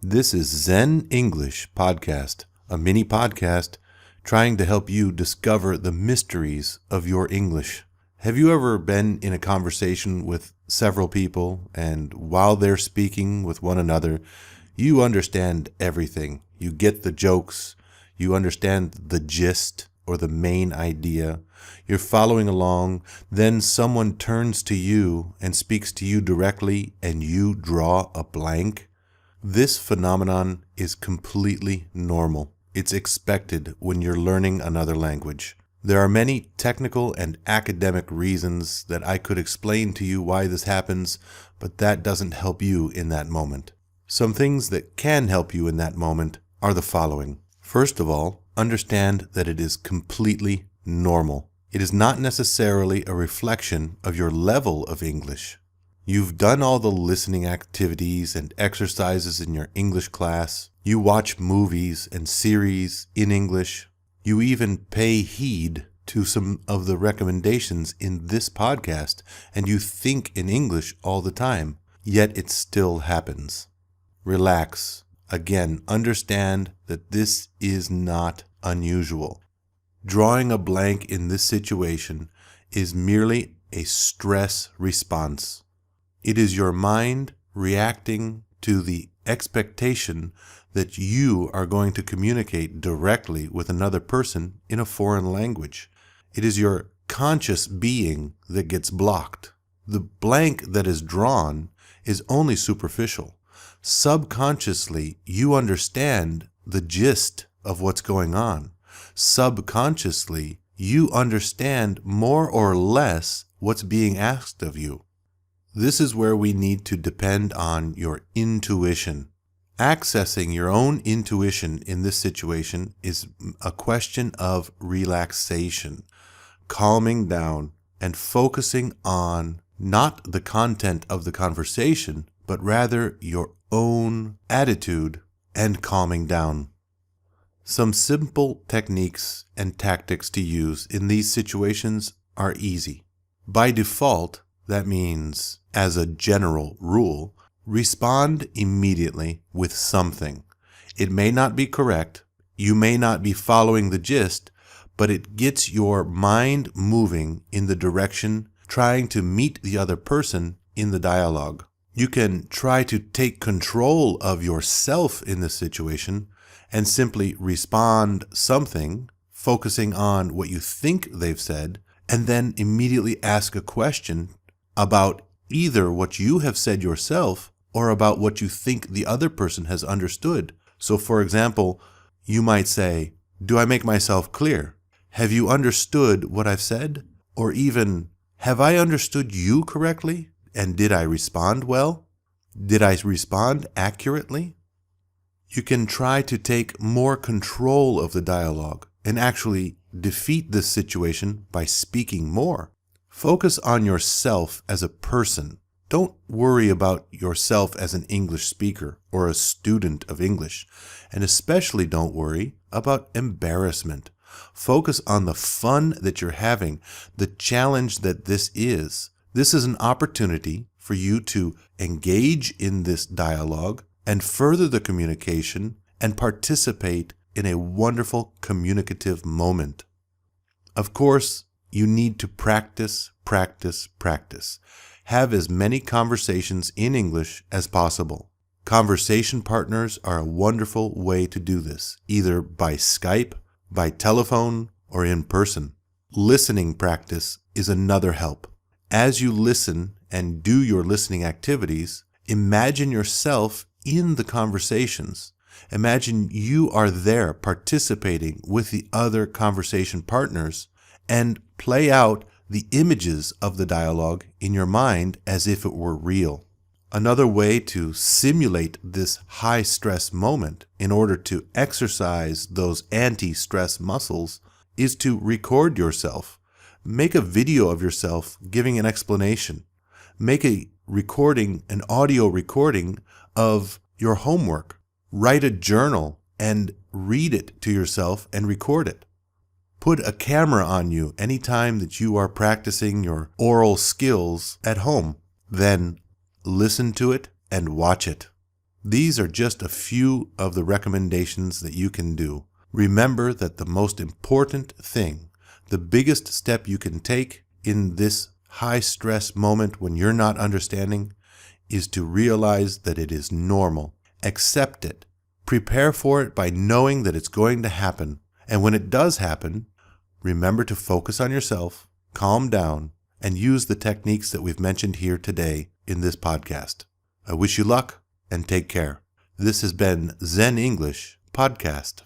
This is Zen English Podcast, a mini podcast trying to help you discover the mysteries of your English. Have you ever been in a conversation with several people, and while they're speaking with one another, you understand everything? You get the jokes, you understand the gist or the main idea. You're following along, then someone turns to you and speaks to you directly, and you draw a blank. This phenomenon is completely normal. It's expected when you're learning another language. There are many technical and academic reasons that I could explain to you why this happens, but that doesn't help you in that moment. Some things that can help you in that moment are the following. First of all, understand that it is completely normal. It is not necessarily a reflection of your level of English. You've done all the listening activities and exercises in your English class. You watch movies and series in English. You even pay heed to some of the recommendations in this podcast, and you think in English all the time, yet it still happens. Relax. Again, understand that this is not unusual. Drawing a blank in this situation is merely a stress response. It is your mind reacting to the expectation that you are going to communicate directly with another person in a foreign language. It is your conscious being that gets blocked. The blank that is drawn is only superficial. Subconsciously, you understand the gist of what's going on. Subconsciously, you understand more or less what's being asked of you. This is where we need to depend on your intuition. Accessing your own intuition in this situation is a question of relaxation, calming down, and focusing on not the content of the conversation, but rather your own attitude and calming down. Some simple techniques and tactics to use in these situations are easy. By default, that means, as a general rule, respond immediately with something. It may not be correct, you may not be following the gist, but it gets your mind moving in the direction trying to meet the other person in the dialogue. You can try to take control of yourself in this situation and simply respond something, focusing on what you think they've said, and then immediately ask a question about either what you have said yourself or about what you think the other person has understood. So, for example, you might say, "Do I make myself clear? Have you understood what I've said?" Or even, "Have I understood you correctly? And did I respond well? Did I respond accurately?" You can try to take more control of the dialogue and actually defeat this situation by speaking more. Focus on yourself as a person. Don't worry about yourself as an English speaker or a student of English, and especially don't worry about embarrassment. Focus on the fun that you're having, the challenge that this is. This is an opportunity for you to engage in this dialogue and further the communication and participate in a wonderful communicative moment. Of course, you need to practice. Have as many conversations in English as possible. Conversation partners are a wonderful way to do this, either by Skype, by telephone, or in person. Listening practice is another help. As you listen and do your listening activities, imagine yourself in the conversations. Imagine you are there participating with the other conversation partners and play out the images of the dialogue in your mind as if it were real. Another way to simulate this high-stress moment in order to exercise those anti-stress muscles is to record yourself. Make a video of yourself giving an explanation. Make a recording, an audio recording of your homework. Write a journal and read it to yourself and record it. Put a camera on you anytime that you are practicing your oral skills at home. Then listen to it and watch it. These are just a few of the recommendations that you can do. Remember that the most important thing, the biggest step you can take in this high stress moment when you're not understanding, is to realize that it is normal. Accept it. Prepare for it by knowing that it's going to happen. And when it does happen, remember to focus on yourself, calm down, and use the techniques that we've mentioned here today in this podcast. I wish you luck and take care. This has been Zen English Podcast.